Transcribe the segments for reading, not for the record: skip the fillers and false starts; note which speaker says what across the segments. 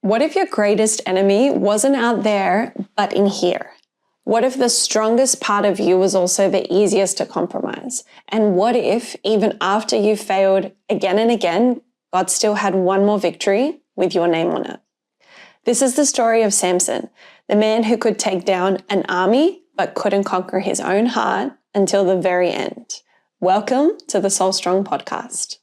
Speaker 1: What if your greatest enemy wasn't out there, but in here? What if the strongest part of you was also the easiest to compromise? And what if, even after you failed again and again, God still had one more victory with your name on it? This is the story of Samson, the man who could take down an army, but couldn't conquer his own heart until the very end. Welcome to the Soul Strong podcast.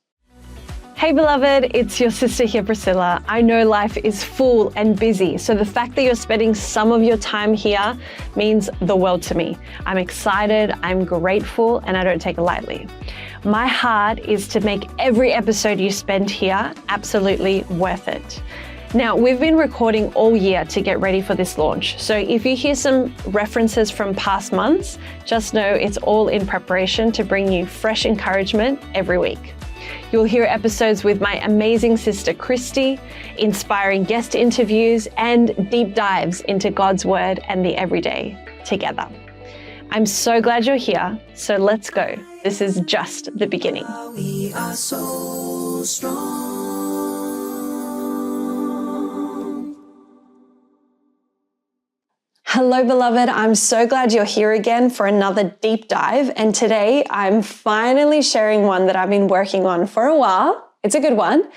Speaker 1: Hey beloved, it's your sister here, Priscilla. I know life is full and busy, so the fact that you're spending some of your time here means the world to me. I'm excited, I'm grateful, and I don't take it lightly. My heart is to make every episode you spend here absolutely worth it. Now, we've been recording all year to get ready for this launch, so if you hear some references from past months, just know it's all in preparation to bring you fresh encouragement every week. You'll hear episodes with my amazing sister Christy, inspiring guest interviews, and deep dives into God's Word and the everyday together. I'm so glad you're here, so let's go. This is just the beginning. We are so strong. Hello, beloved. I'm so glad you're here again for another deep dive. And today I'm finally sharing one that I've been working on for a while. It's a good one,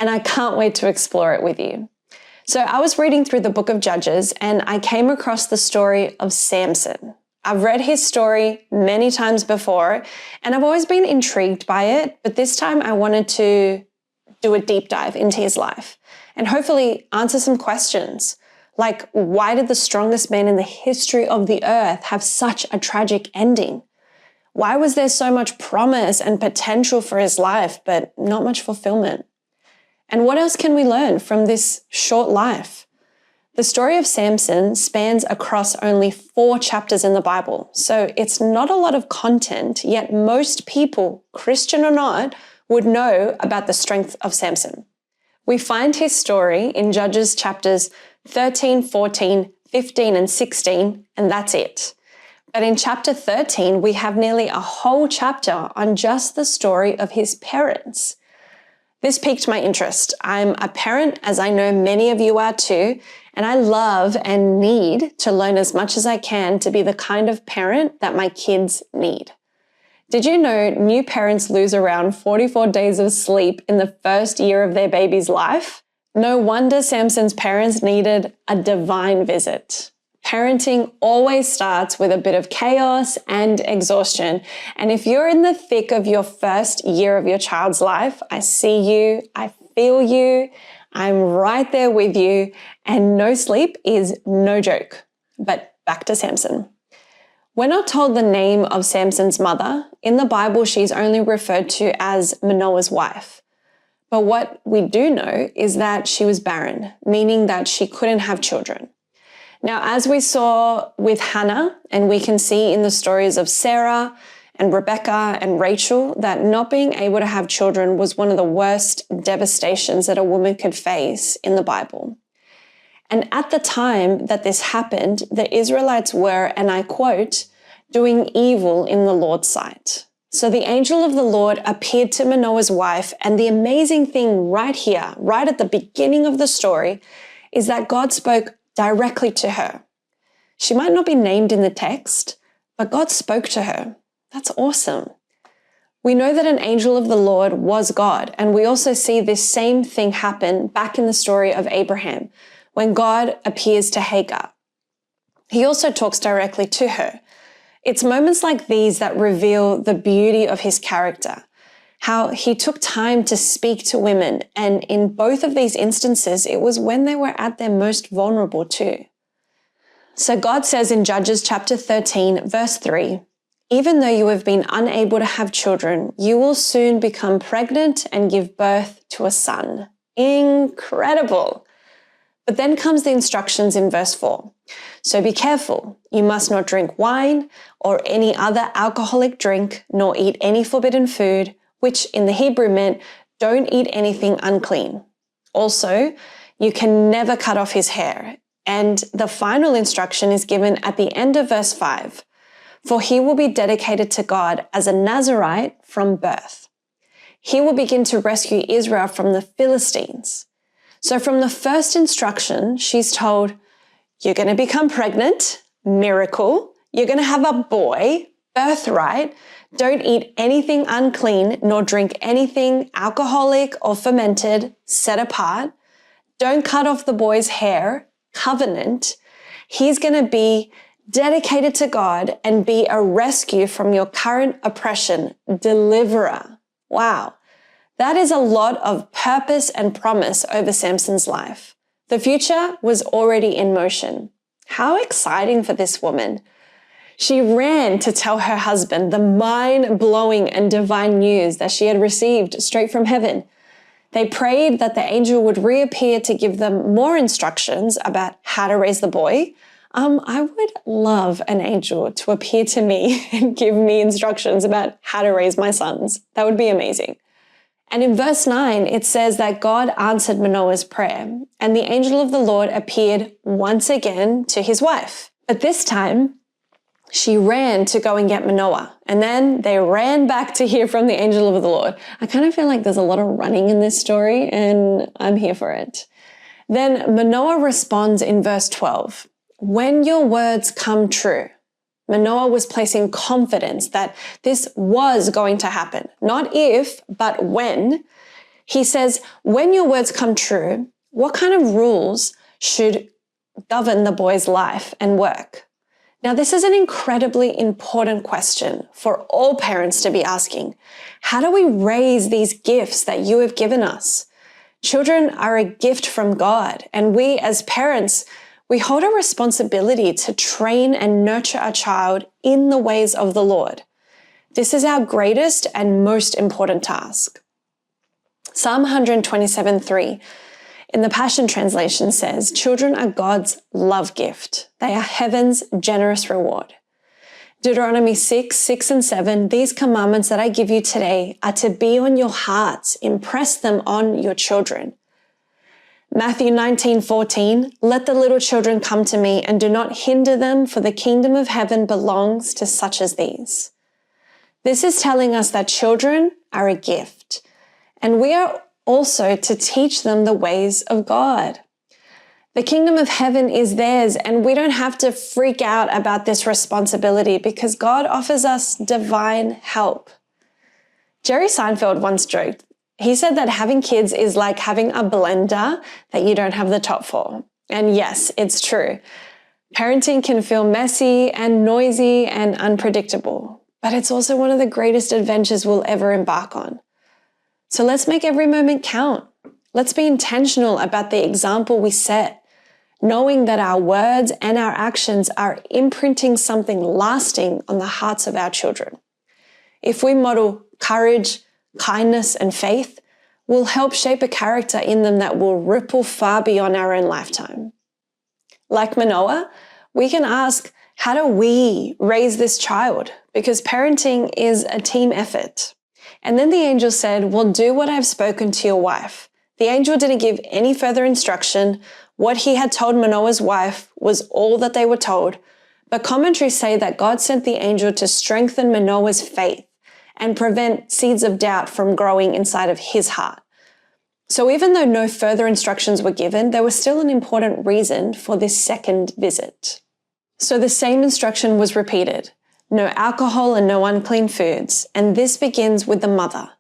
Speaker 1: and I can't wait to explore it with you. So I was reading through the book of Judges and I came across the story of Samson. I've read his story many times before and I've always been intrigued by it, but this time I wanted to do a deep dive into his life and hopefully answer some questions. Like, why did the strongest man in the history of the earth have such a tragic ending? Why was there so much promise and potential for his life, but not much fulfillment? And what else can we learn from this short life? The story of Samson spans across only 4 chapters in the Bible, so it's not a lot of content, yet most people, Christian or not, would know about the strength of Samson. We find his story in Judges chapters 13, 14, 15, and 16, and that's it. But in chapter 13, we have nearly a whole chapter on just the story of his parents. This piqued my interest. I'm a parent, as I know many of you are too, and I love and need to learn as much as I can to be the kind of parent that my kids need. Did you know new parents lose around 44 days of sleep in the first year of their baby's life? No wonder Samson's parents needed a divine visit. Parenting always starts with a bit of chaos and exhaustion. And if you're in the thick of your first year of your child's life, I see you, I feel you, I'm right there with you, and no sleep is no joke. But back to Samson. We're not told the name of Samson's mother. In the Bible, she's only referred to as Manoah's wife. But what we do know is that she was barren, meaning that she couldn't have children. Now, as we saw with Hannah, and we can see in the stories of Sarah and Rebecca and Rachel, that not being able to have children was one of the worst devastations that a woman could face in the Bible. And at the time that this happened, the Israelites were, and I quote, doing evil in the Lord's sight. So the angel of the Lord appeared to Manoah's wife, and the amazing thing right here, right at the beginning of the story, is that God spoke directly to her. She might not be named in the text, but God spoke to her. That's awesome. We know that an angel of the Lord was God, and we also see this same thing happen back in the story of Abraham, when God appears to Hagar. He also talks directly to her. It's moments like these that reveal the beauty of his character, how he took time to speak to women, and in both of these instances, it was when they were at their most vulnerable too. So God says in Judges chapter 13, verse 3, "Even though you have been unable to have children, you will soon become pregnant and give birth to a son." Incredible. But then comes the instructions in verse 4. "So be careful. You must not drink wine or any other alcoholic drink, nor eat any forbidden food," which in the Hebrew meant don't eat anything unclean. Also, you can never cut off his hair. And the final instruction is given at the end of verse 5. "For he will be dedicated to God as a Nazirite from birth. He will begin to rescue Israel from the Philistines." So from the first instruction, she's told, you're going to become pregnant, miracle. You're going to have a boy, birthright. Don't eat anything unclean, nor drink anything alcoholic or fermented, set apart. Don't cut off the boy's hair, covenant. He's going to be dedicated to God and be a rescue from your current oppression, deliverer. Wow. That is a lot of purpose and promise over Samson's life. The future was already in motion. How exciting for this woman. She ran to tell her husband the mind-blowing and divine news that she had received straight from heaven. They prayed that the angel would reappear to give them more instructions about how to raise the boy. I would love an angel to appear to me and give me instructions about how to raise my sons. That would be amazing. And in verse 9, it says that God answered Manoah's prayer, and the angel of the Lord appeared once again to his wife. But this time, she ran to go and get Manoah, and then they ran back to hear from the angel of the Lord. I kind of feel like there's a lot of running in this story, and I'm here for it. Then Manoah responds in verse 12, when your words come true. Manoah was placing confidence that this was going to happen. Not if, but when. He says, when your words come true, what kind of rules should govern the boy's life and work? Now, this is an incredibly important question for all parents to be asking. How do we raise these gifts that you have given us? Children are a gift from God, and we as parents, we hold a responsibility to train and nurture a child in the ways of the Lord. This is our greatest and most important task. Psalm 127:3 in the Passion Translation says, children are God's love gift. They are heaven's generous reward. Deuteronomy 6 and 7, these commandments that I give you today are to be on your hearts. Impress them on your children. Matthew 19:14, let the little children come to me and do not hinder them, for the kingdom of heaven belongs to such as these. This is telling us that children are a gift, and we are also to teach them the ways of God. The kingdom of heaven is theirs, and we don't have to freak out about this responsibility because God offers us divine help. Jerry Seinfeld once joked, he said that having kids is like having a blender that you don't have the top for. And yes, it's true. Parenting can feel messy and noisy and unpredictable, but it's also one of the greatest adventures we'll ever embark on. So let's make every moment count. Let's be intentional about the example we set, knowing that our words and our actions are imprinting something lasting on the hearts of our children. If we model courage, kindness, and faith, we'll help shape a character in them that will ripple far beyond our own lifetime. Like Manoah, we can ask, how do we raise this child? Because parenting is a team effort. And then the angel said, well, do what I've spoken to your wife. The angel didn't give any further instruction. What he had told Manoah's wife was all that they were told. But commentaries say that God sent the angel to strengthen Manoah's faith and prevent seeds of doubt from growing inside of his heart. So even though no further instructions were given, there was still an important reason for this second visit. So the same instruction was repeated. No alcohol and no unclean foods. And this begins with the mother.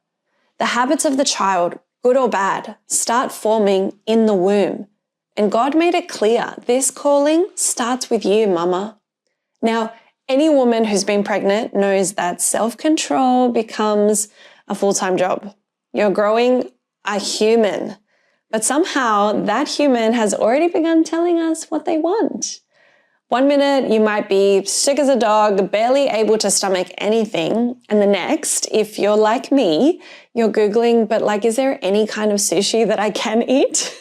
Speaker 1: The habits of the child, good or bad, start forming in the womb. And God made it clear, this calling starts with you, mama. Now, any woman who's been pregnant knows that self-control becomes a full-time job. You're growing a human, but somehow that human has already begun telling us what they want. One minute you might be sick as a dog, barely able to stomach anything, and the next, if you're like me, you're Googling, but like, is there any kind of sushi that I can eat?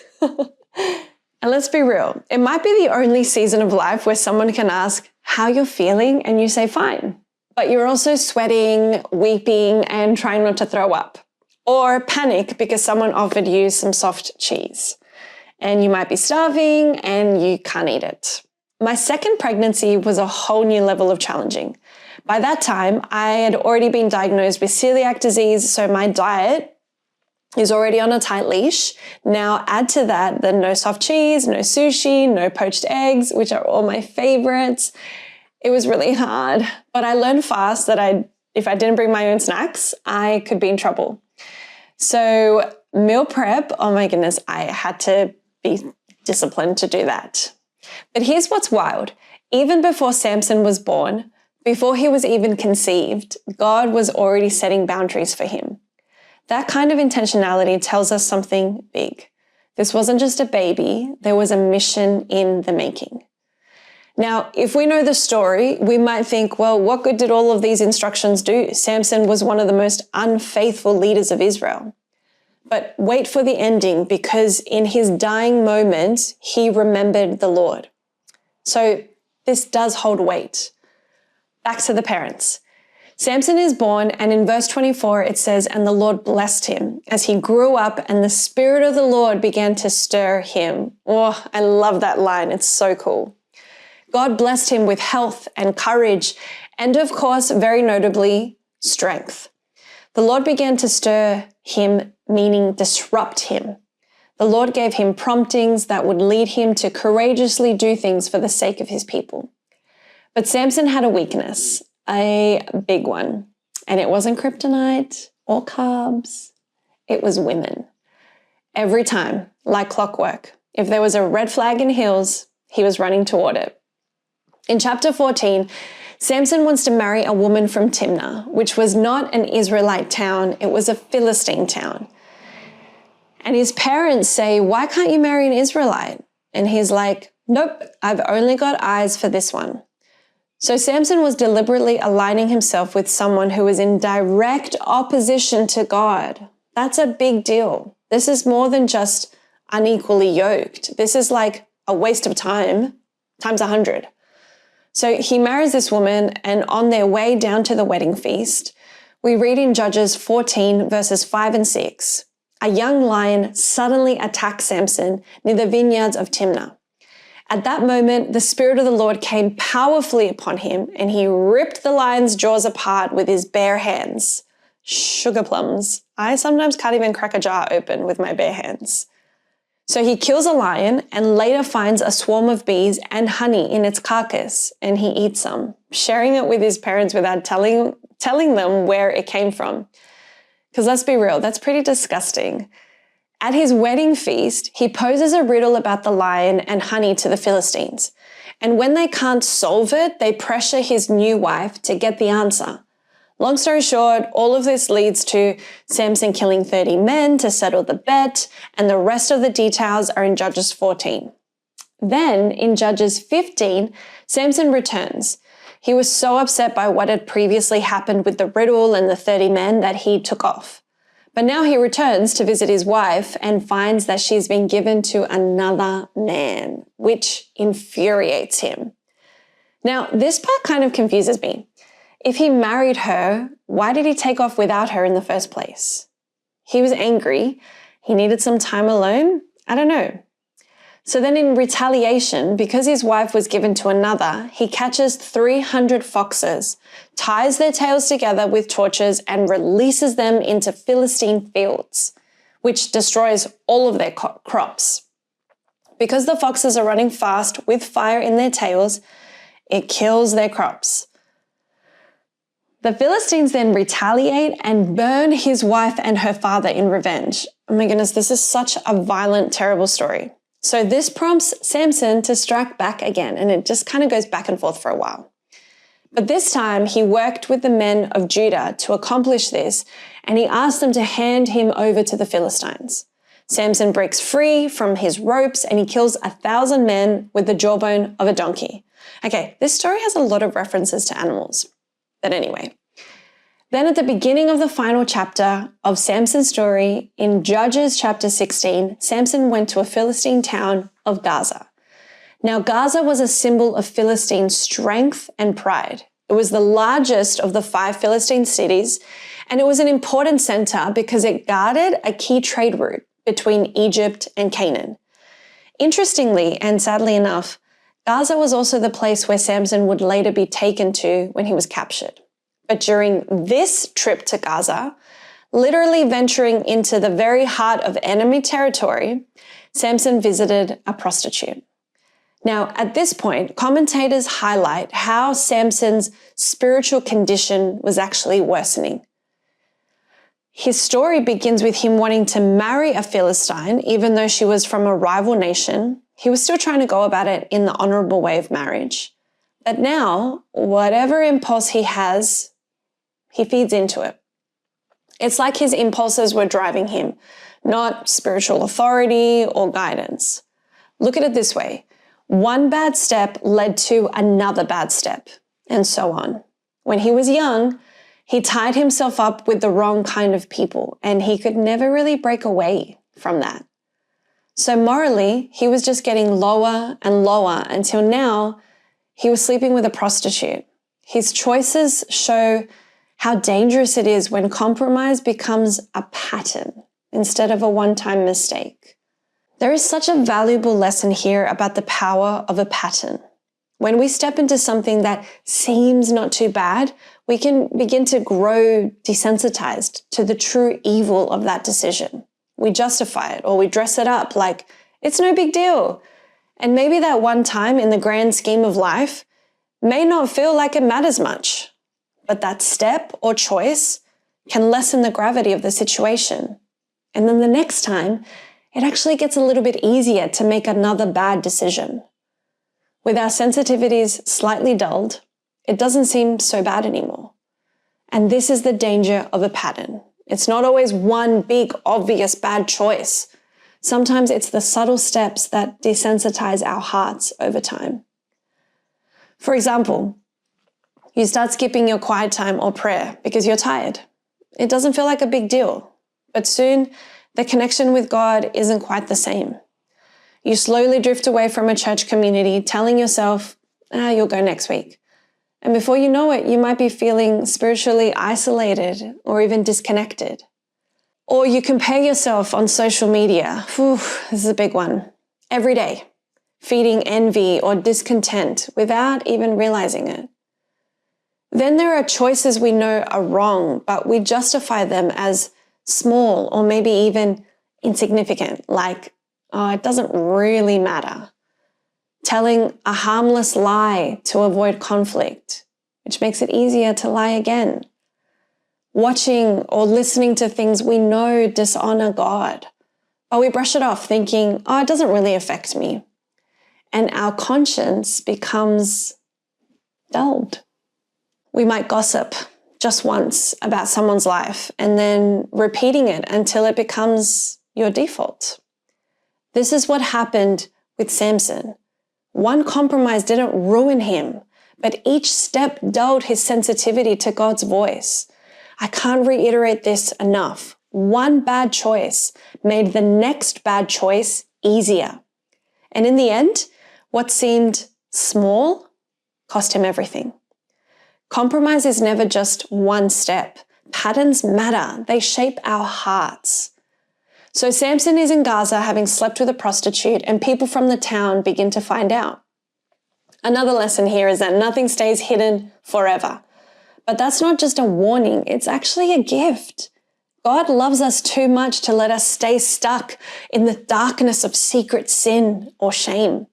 Speaker 1: And let's be real, it might be the only season of life where someone can ask how you're feeling and you say fine, but you're also sweating, weeping, and trying not to throw up. Or panic because someone offered you some soft cheese and you might be starving and you can't eat it. My second pregnancy was a whole new level of challenging. By that time, I had already been diagnosed with celiac disease, so my diet He's already on a tight leash. Now add to that the no soft cheese, no sushi, no poached eggs, which are all my favorites. It was really hard, but I learned fast that if I didn't bring my own snacks, I could be in trouble. So meal prep, oh my goodness, I had to be disciplined to do that. But here's what's wild. Even before Samson was born, before he was even conceived, God was already setting boundaries for him. That kind of intentionality tells us something big. This wasn't just a baby, there was a mission in the making. Now, if we know the story, we might think, well, what good did all of these instructions do? Samson was one of the most unfaithful leaders of Israel. But wait for the ending, because in his dying moment, he remembered the Lord. So this does hold weight. Back to the parents. Samson is born, and in verse 24, it says, "And the Lord blessed him as he grew up, and the Spirit of the Lord began to stir him." Oh, I love that line. It's so cool. God blessed him with health and courage, and of course, very notably, strength. The Lord began to stir him, meaning disrupt him. The Lord gave him promptings that would lead him to courageously do things for the sake of his people. But Samson had a weakness, a big one, and it wasn't kryptonite or carbs. It was women. Every time, like clockwork, if there was a red flag in heels, he was running toward it. In chapter 14, Samson wants to marry a woman from Timnah, which was not an Israelite town, it was a Philistine town. And his parents say, "Why can't you marry an Israelite?" And he's like, "Nope, I've only got eyes for this one." So Samson was deliberately aligning himself with someone who was in direct opposition to God. That's a big deal. This is more than just unequally yoked. This is like a waste of time times 100. So he marries this woman, and on their way down to the wedding feast, we read in Judges 14 verses 5 and 6, a young lion suddenly attacks Samson near the vineyards of Timnah. At that moment, the Spirit of the Lord came powerfully upon him, and he ripped the lion's jaws apart with his bare hands. Sugar plums. I sometimes can't even crack a jar open with my bare hands. So he kills a lion and later finds a swarm of bees and honey in its carcass, and he eats some, sharing it with his parents without telling them where it came from. Because let's be real, that's pretty disgusting. At his wedding feast, he poses a riddle about the lion and honey to the Philistines. And when they can't solve it, they pressure his new wife to get the answer. Long story short, all of this leads to Samson killing 30 men to settle the bet, and the rest of the details are in Judges 14. Then, in Judges 15, Samson returns. He was so upset by what had previously happened with the riddle and the 30 men that he took off. But now he returns to visit his wife and finds that she's been given to another man, which infuriates him. Now, this part kind of confuses me. If he married her, why did he take off without her in the first place? He was angry. He needed some time alone? I don't know. So then in retaliation, because his wife was given to another, he catches 300 foxes, ties their tails together with torches, and releases them into Philistine fields, which destroys all of their crops. Because the foxes are running fast with fire in their tails, it kills their crops. The Philistines then retaliate and burn his wife and her father in revenge. Oh my goodness, this is such a violent, terrible story. So this prompts Samson to strike back again, and it just kind of goes back and forth for a while. But this time he worked with the men of Judah to accomplish this, and he asked them to hand him over to the Philistines. Samson breaks free from his ropes and he kills 1,000 men with the jawbone of a donkey. Okay, this story has a lot of references to animals. But anyway, then at the beginning of the final chapter of Samson's story, in Judges chapter 16, Samson went to a Philistine town of Gaza. Now, Gaza was a symbol of Philistine strength and pride. It was the largest of the 5 Philistine cities, and it was an important center because it guarded a key trade route between Egypt and Canaan. Interestingly, and sadly enough, Gaza was also the place where Samson would later be taken to when he was captured. But during this trip to Gaza, Literally venturing into the very heart of enemy territory, Samson visited a prostitute. Now, at this point, commentators highlight how Samson's spiritual condition was actually worsening. His story begins with him wanting to marry a Philistine, even though she was from a rival nation. He was still trying to go about it in the honorable way of marriage. But now, whatever impulse he has, he feeds into it. It's like his impulses were driving him, not spiritual authority or guidance. Look at it this way. One bad step led to another bad step, and so on. When he was young, he tied himself up with the wrong kind of people, and he could never really break away from that. So morally, he was just getting lower and lower until now he was sleeping with a prostitute. His choices show how dangerous it is when compromise becomes a pattern instead of a one-time mistake. There is such a valuable lesson here about the power of a pattern. When we step into something that seems not too bad, we can begin to grow desensitized to the true evil of that decision. We justify it or we dress it up like it's no big deal. And maybe that one time in the grand scheme of life may not feel like it matters much, but that step or choice can lessen the gravity of the situation. And then the next time, it actually gets a little bit easier to make another bad decision. With our sensitivities slightly dulled, it doesn't seem so bad anymore. And this is the danger of a pattern. It's not always one big, obvious bad choice. Sometimes it's the subtle steps that desensitize our hearts over time. For example, you start skipping your quiet time or prayer because you're tired. It doesn't feel like a big deal, but soon the connection with God isn't quite the same. You slowly drift away from a church community, telling yourself, you'll go next week. And before you know it, you might be feeling spiritually isolated or even disconnected. Or you compare yourself on social media. This is a big one. Every day, feeding envy or discontent without even realizing it. Then there are choices we know are wrong, but we justify them as small or maybe even insignificant, like, it doesn't really matter. Telling a harmless lie to avoid conflict, which makes it easier to lie again. Watching or listening to things we know dishonor God, but we brush it off thinking, it doesn't really affect me. And our conscience becomes dulled. We might gossip just once about someone's life and then repeating it until it becomes your default. This is what happened with Samson. One compromise didn't ruin him, but each step dulled his sensitivity to God's voice. I can't reiterate this enough. One bad choice made the next bad choice easier. And in the end, what seemed small cost him everything. Compromise is never just one step. Patterns matter. They shape our hearts. So Samson is in Gaza having slept with a prostitute, and people from the town begin to find out. Another lesson here is that nothing stays hidden forever. But that's not just a warning, it's actually a gift. God loves us too much to let us stay stuck in the darkness of secret sin or shame.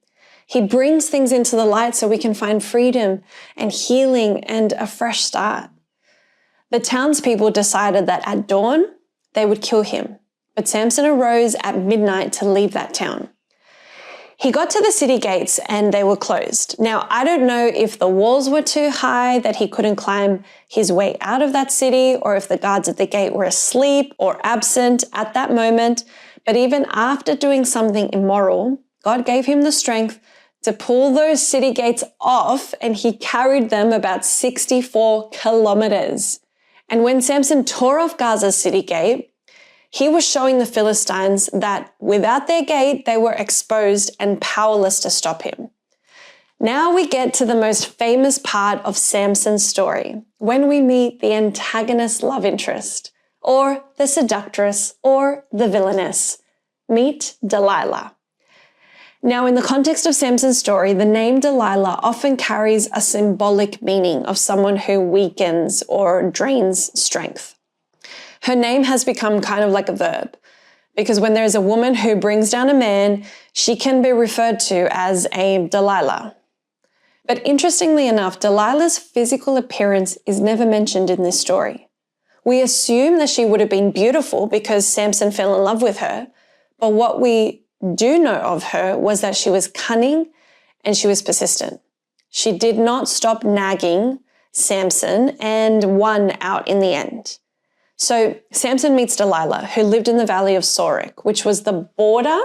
Speaker 1: He brings things into the light so we can find freedom and healing and a fresh start. The townspeople decided that at dawn, they would kill him. But Samson arose at midnight to leave that town. He got to the city gates and they were closed. Now, I don't know if the walls were too high that he couldn't climb his way out of that city, or if the guards at the gate were asleep or absent at that moment. But even after doing something immoral, God gave him the strength to pull those city gates off, and he carried them about 64 kilometers. And when Samson tore off Gaza's city gate, he was showing the Philistines that without their gate, they were exposed and powerless to stop him. Now we get to the most famous part of Samson's story, when we meet the antagonist love interest, or the seductress, or the villainess. Meet Delilah. Now, in the context of Samson's story, the name Delilah often carries a symbolic meaning of someone who weakens or drains strength. Her name has become kind of like a verb, because when there's a woman who brings down a man, she can be referred to as a Delilah. But interestingly enough, Delilah's physical appearance is never mentioned in this story. We assume that she would have been beautiful because Samson fell in love with her, but what we do know of her was that she was cunning and she was persistent. She did not stop nagging Samson and won out in the end. So Samson meets Delilah, who lived in the valley of Sorek, which was the border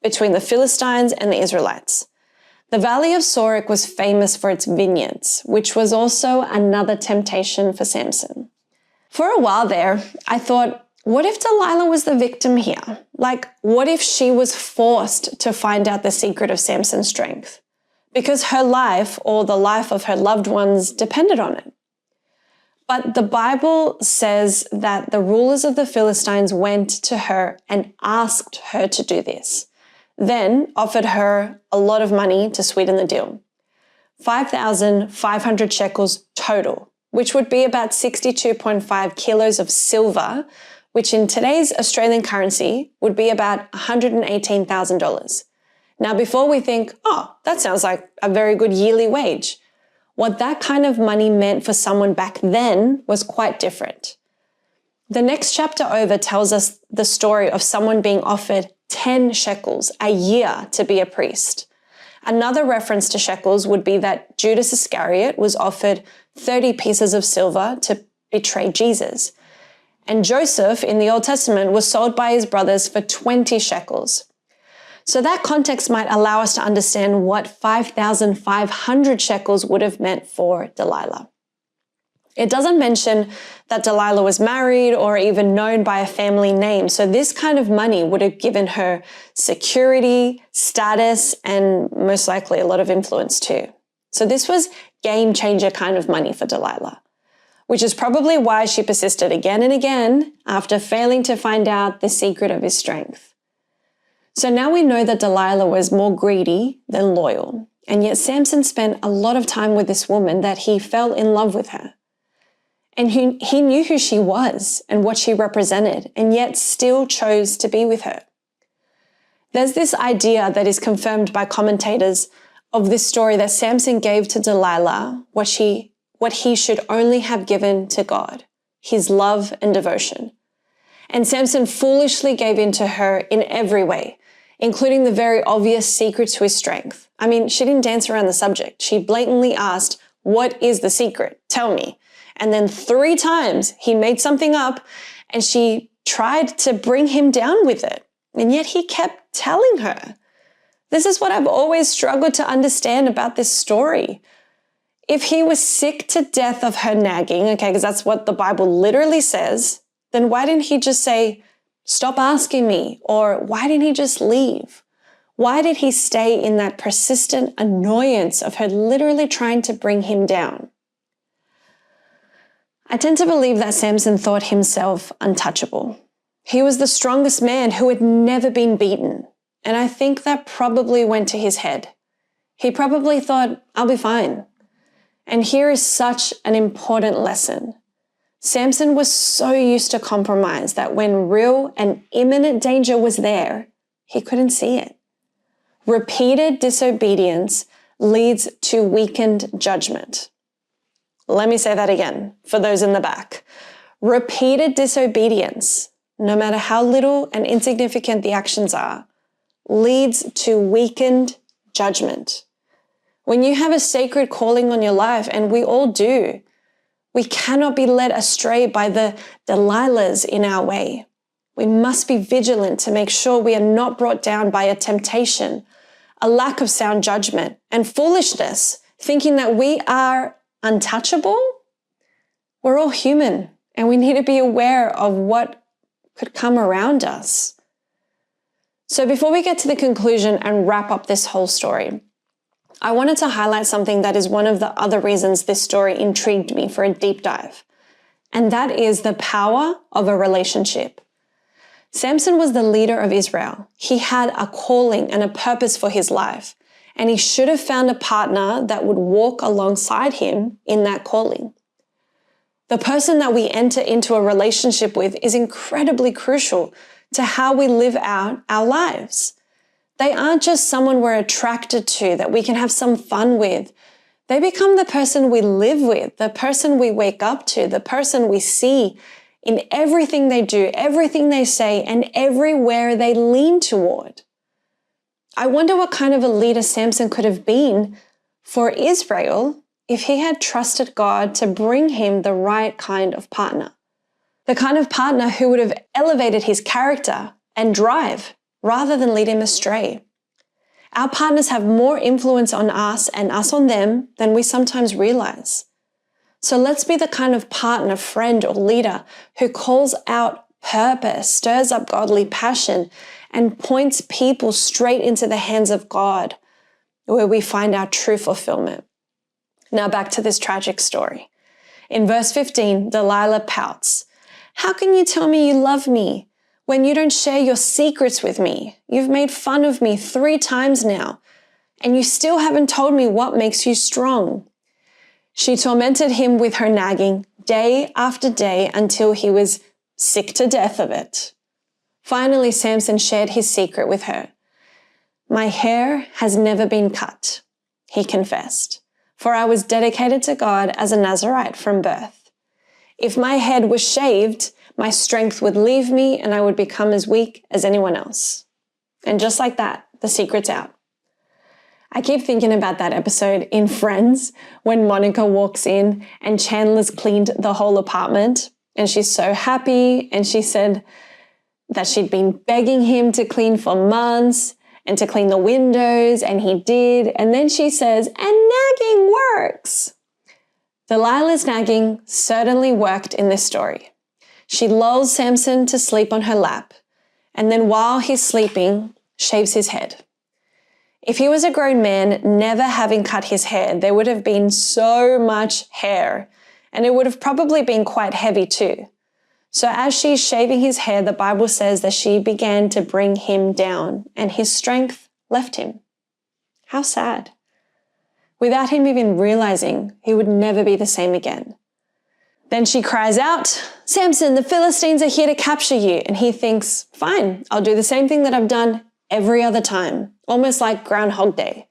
Speaker 1: between the Philistines and the Israelites. The valley of Sorek was famous for its vineyards, which was also another temptation for Samson. For a while there, I thought, what if Delilah was the victim here? Like, what if she was forced to find out the secret of Samson's strength? Because her life or the life of her loved ones depended on it. But the Bible says that the rulers of the Philistines went to her and asked her to do this, then offered her a lot of money to sweeten the deal. 5,500 shekels total, which would be about 62.5 kilos of silver, which in today's Australian currency would be about $118,000. Now, before we think, oh, that sounds like a very good yearly wage, what that kind of money meant for someone back then was quite different. The next chapter over tells us the story of someone being offered 10 shekels a year to be a priest. Another reference to shekels would be that Judas Iscariot was offered 30 pieces of silver to betray Jesus. And Joseph in the Old Testament was sold by his brothers for 20 shekels. So that context might allow us to understand what 5,500 shekels would have meant for Delilah. It doesn't mention that Delilah was married or even known by a family name, so this kind of money would have given her security, status, and most likely a lot of influence too. So this was game changer kind of money for Delilah, which is probably why she persisted again and again after failing to find out the secret of his strength. So now we know that Delilah was more greedy than loyal, and yet Samson spent a lot of time with this woman that he fell in love with her. And he knew who she was and what she represented, and yet still chose to be with her. There's this idea that is confirmed by commentators of this story that Samson gave to Delilah what he should only have given to God, his love and devotion. And Samson foolishly gave in to her in every way, including the very obvious secret to his strength. I mean, she didn't dance around the subject. She blatantly asked, "What is the secret? Tell me." And then 3 times he made something up and she tried to bring him down with it. And yet he kept telling her. This is what I've always struggled to understand about this story. If he was sick to death of her nagging, okay, because that's what the Bible literally says, then why didn't he just say, "Stop asking me"? Or why didn't he just leave? Why did he stay in that persistent annoyance of her literally trying to bring him down? I tend to believe that Samson thought himself untouchable. He was the strongest man who had never been beaten. And I think that probably went to his head. He probably thought, I'll be fine. And here is such an important lesson. Samson was so used to compromise that when real and imminent danger was there, he couldn't see it. Repeated disobedience leads to weakened judgment. Let me say that again for those in the back. Repeated disobedience, no matter how little and insignificant the actions are, leads to weakened judgment. When you have a sacred calling on your life, and we all do, we cannot be led astray by the Delilahs in our way. We must be vigilant to make sure we are not brought down by a temptation, a lack of sound judgment, and foolishness, thinking that we are untouchable. We're all human, and we need to be aware of what could come around us. So before we get to the conclusion and wrap up this whole story, I wanted to highlight something that is one of the other reasons this story intrigued me for a deep dive, and that is the power of a relationship. Samson was the leader of Israel. He had a calling and a purpose for his life, and he should have found a partner that would walk alongside him in that calling. The person that we enter into a relationship with is incredibly crucial to how we live out our lives. They aren't just someone we're attracted to that we can have some fun with. They become the person we live with, the person we wake up to, the person we see in everything they do, everything they say, and everywhere they lean toward. I wonder what kind of a leader Samson could have been for Israel if he had trusted God to bring him the right kind of partner. The kind of partner who would have elevated his character and drive rather than lead him astray. Our partners have more influence on us and us on them than we sometimes realize. So let's be the kind of partner, friend, or leader who calls out purpose, stirs up godly passion, and points people straight into the hands of God, where we find our true fulfillment. Now back to this tragic story. In verse 15, Delilah pouts. How can you tell me you love me when you don't share your secrets with me? You've made fun of me 3 times now, and you still haven't told me what makes you strong. She tormented him with her nagging day after day until he was sick to death of it. Finally, Samson shared his secret with her. My hair has never been cut, he confessed, for I was dedicated to God as a Nazirite from birth. If my head was shaved, my strength would leave me and I would become as weak as anyone else. And just like that, the secret's out. I keep thinking about that episode in Friends when Monica walks in and Chandler's cleaned the whole apartment and she's so happy, and she said that she'd been begging him to clean for months and to clean the windows, and he did. And then she says, and nagging works. Delilah's nagging certainly worked in this story. She lulls Samson to sleep on her lap, and then while he's sleeping, shaves his head. If he was a grown man, never having cut his hair, there would have been so much hair, and it would have probably been quite heavy too. So as she's shaving his hair, the Bible says that she began to bring him down, and his strength left him. How sad. Without him even realizing, he would never be the same again. Then she cries out, Samson, the Philistines are here to capture you. And he thinks, fine, I'll do the same thing that I've done every other time, almost like Groundhog Day.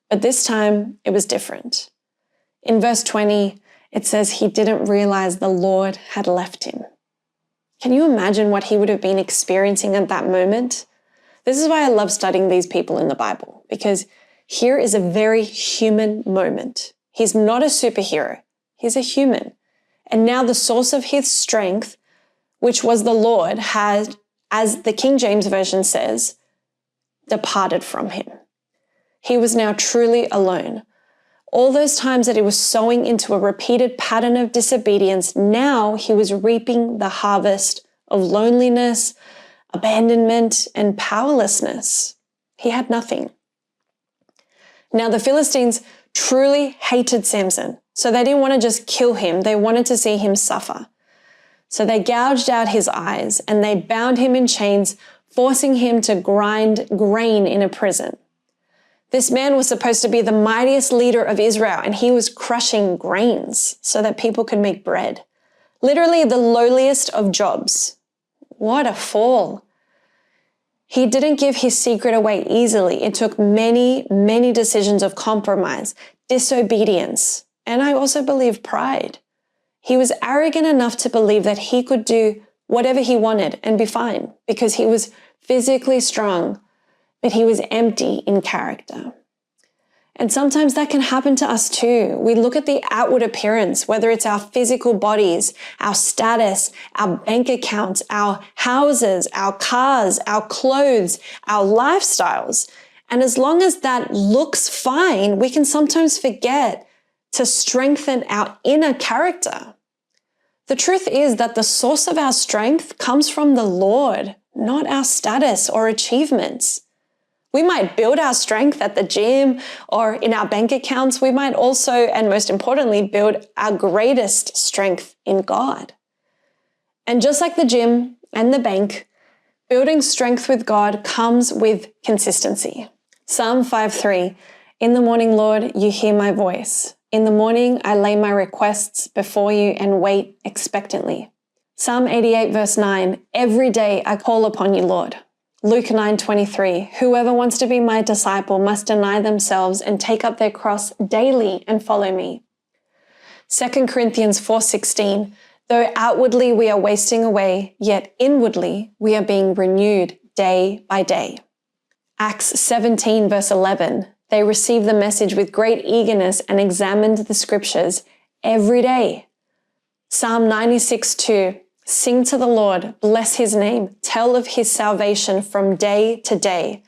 Speaker 1: But this time it was different. In verse 20, it says he didn't realize the Lord had left him. Can you imagine what he would have been experiencing at that moment? This is why I love studying these people in the Bible, because here is a very human moment. He's not a superhero. He's a human. And now the source of his strength, which was the Lord, had, as the King James Version says, departed from him. He was now truly alone. All those times that he was sowing into a repeated pattern of disobedience, now he was reaping the harvest of loneliness, abandonment, and powerlessness. He had nothing. Now the Philistines truly hated Samson, so they didn't want to just kill him, they wanted to see him suffer. So they gouged out his eyes and they bound him in chains, forcing him to grind grain in a prison. This man was supposed to be the mightiest leader of Israel, and he was crushing grains so that people could make bread. Literally the lowliest of jobs. What a fall. He didn't give his secret away easily. It took many, many decisions of compromise, disobedience, and I also believe pride. He was arrogant enough to believe that he could do whatever he wanted and be fine because he was physically strong, but he was empty in character. And sometimes that can happen to us too. We look at the outward appearance, whether it's our physical bodies, our status, our bank accounts, our houses, our cars, our clothes, our lifestyles. And as long as that looks fine, we can sometimes forget to strengthen our inner character. The truth is that the source of our strength comes from the Lord, not our status or achievements. We might build our strength at the gym or in our bank accounts. We might also, and most importantly, build our greatest strength in God. And just like the gym and the bank, building strength with God comes with consistency. Psalm 5:3, in the morning, Lord, you hear my voice. In the morning, I lay my requests before you and wait expectantly. Psalm 88 verse 9, every day I call upon you, Lord. Luke 9:23, whoever wants to be my disciple must deny themselves and take up their cross daily and follow me. 2 Corinthians 4:16, though outwardly we are wasting away, yet inwardly we are being renewed day by day. Acts 17 verse 11, they received the message with great eagerness and examined the scriptures every day. Psalm 96:2, sing to the Lord, bless his name, tell of his salvation from day to day.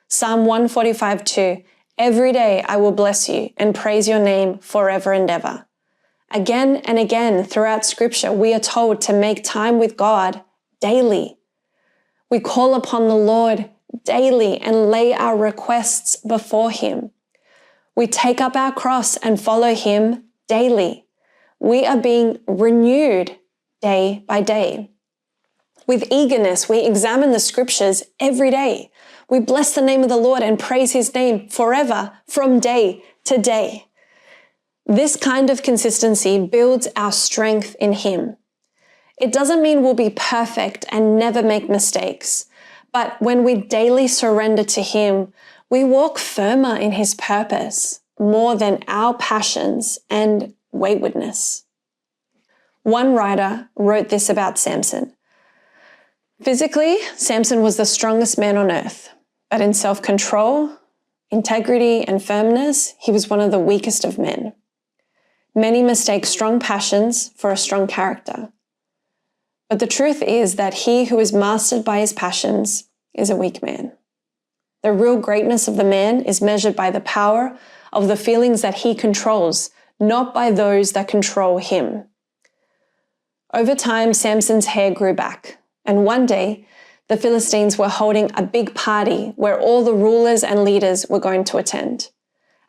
Speaker 1: Psalm 145:2, every day I will bless you and praise your name forever and ever. Again and again throughout scripture, we are told to make time with God daily. We call upon the Lord daily and lay our requests before him. We take up our cross and follow him daily. We are being renewed day by day. With eagerness, we examine the scriptures every day. We bless the name of the Lord and praise his name forever from day to day. This kind of consistency builds our strength in him. It doesn't mean we'll be perfect and never make mistakes, but when we daily surrender to him, we walk firmer in his purpose more than our passions and waywardness. One writer wrote this about Samson. Physically, Samson was the strongest man on earth, but in self-control, integrity, and firmness, he was one of the weakest of men. Many mistake strong passions for a strong character. But the truth is that he who is mastered by his passions is a weak man. The real greatness of the man is measured by the power of the feelings that he controls, not by those that control him. Over time, Samson's hair grew back, and one day, the Philistines were holding a big party where all the rulers and leaders were going to attend.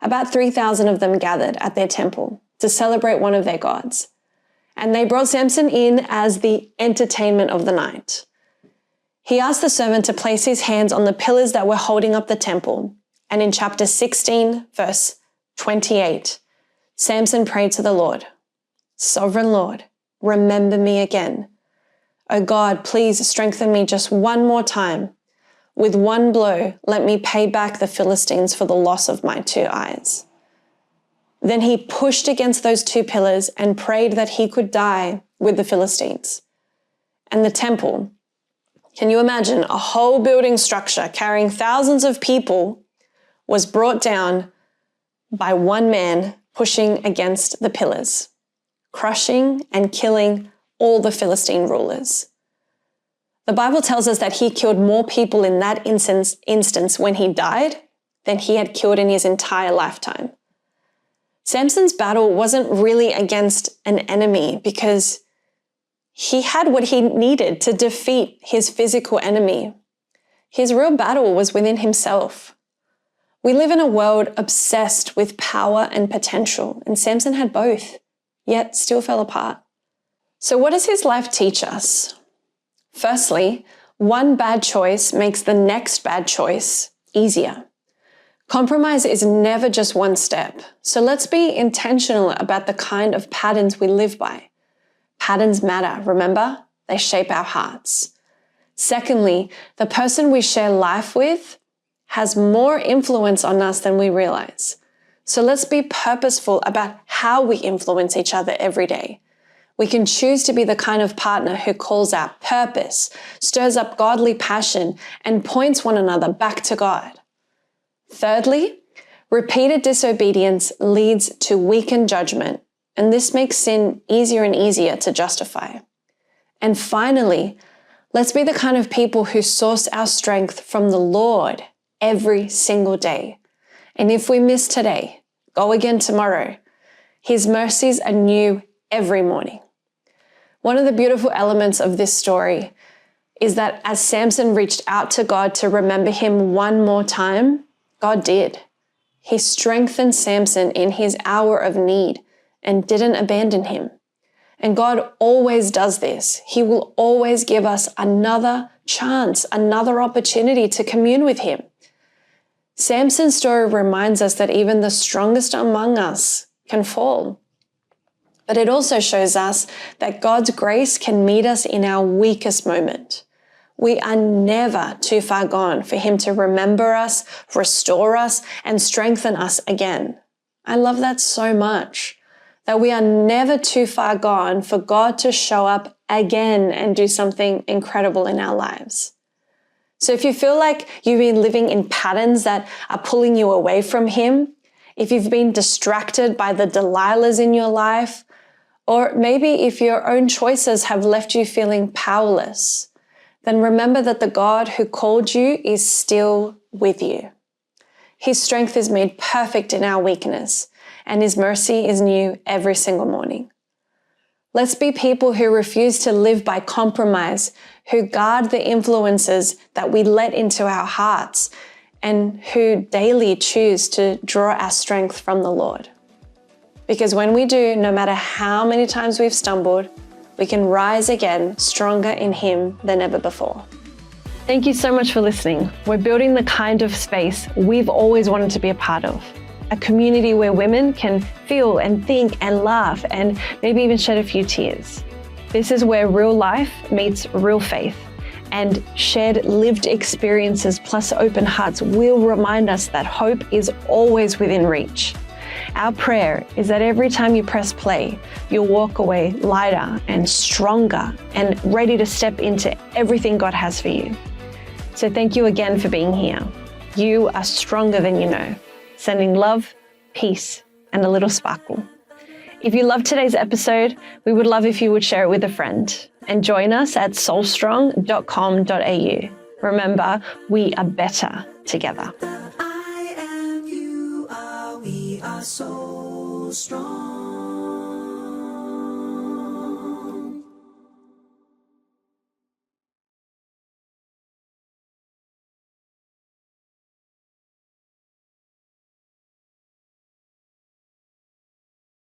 Speaker 1: About 3,000 of them gathered at their temple to celebrate one of their gods. And they brought Samson in as the entertainment of the night. He asked the servant to place his hands on the pillars that were holding up the temple. And in chapter 16, verse 28, Samson prayed to the Lord, Sovereign Lord, remember me again. O God, please strengthen me just one more time. With one blow, let me pay back the Philistines for the loss of my 2 eyes. Then he pushed against those 2 pillars and prayed that he could die with the Philistines. And the temple, can you imagine a whole building structure carrying thousands of people was brought down by one man pushing against the pillars, crushing and killing all the Philistine rulers. The Bible tells us that he killed more people in that instance when he died than he had killed in his entire lifetime. Samson's battle wasn't really against an enemy because he had what he needed to defeat his physical enemy. His real battle was within himself. We live in a world obsessed with power and potential, and Samson had both, yet still fell apart. So what does his life teach us? Firstly, one bad choice makes the next bad choice easier. Compromise is never just one step, so let's be intentional about the kind of patterns we live by. Patterns matter, remember? They shape our hearts. Secondly, the person we share life with has more influence on us than we realize. So let's be purposeful about how we influence each other every day. We can choose to be the kind of partner who calls out purpose, stirs up godly passion, and points one another back to God. Thirdly, repeated disobedience leads to weakened judgment, and this makes sin easier and easier to justify. And finally, let's be the kind of people who source our strength from the Lord every single day. And if we miss today, go again tomorrow. His mercies are new every morning. One of the beautiful elements of this story is that as Samson reached out to God to remember him one more time, God did. He strengthened Samson in his hour of need and didn't abandon him. And God always does this. He will always give us another chance, another opportunity to commune with him. Samson's story reminds us that even the strongest among us can fall. But it also shows us that God's grace can meet us in our weakest moment. We are never too far gone for Him to remember us, restore us, and strengthen us again. I love that so much, that we are never too far gone for God to show up again and do something incredible in our lives. So if you feel like you've been living in patterns that are pulling you away from Him, if you've been distracted by the Delilahs in your life, or maybe if your own choices have left you feeling powerless, then remember that the God who called you is still with you. His strength is made perfect in our weakness, and His mercy is new every single morning. Let's be people who refuse to live by compromise, who guard the influences that we let into our hearts, and who daily choose to draw our strength from the Lord. Because when we do, no matter how many times we've stumbled, we can rise again stronger in Him than ever before. Thank you so much for listening. We're building the kind of space we've always wanted to be a part of. A community where women can feel and think and laugh and maybe even shed a few tears. This is where real life meets real faith, and shared lived experiences plus open hearts will remind us that hope is always within reach. Our prayer is that every time you press play, you'll walk away lighter and stronger and ready to step into everything God has for you. So thank you again for being here. You are stronger than you know. Sending love, peace, and a little sparkle. If you loved today's episode, we would love if you would share it with a friend and join us at soulstrong.com.au. Remember, we are better together.
Speaker 2: I am, you are, we are so strong.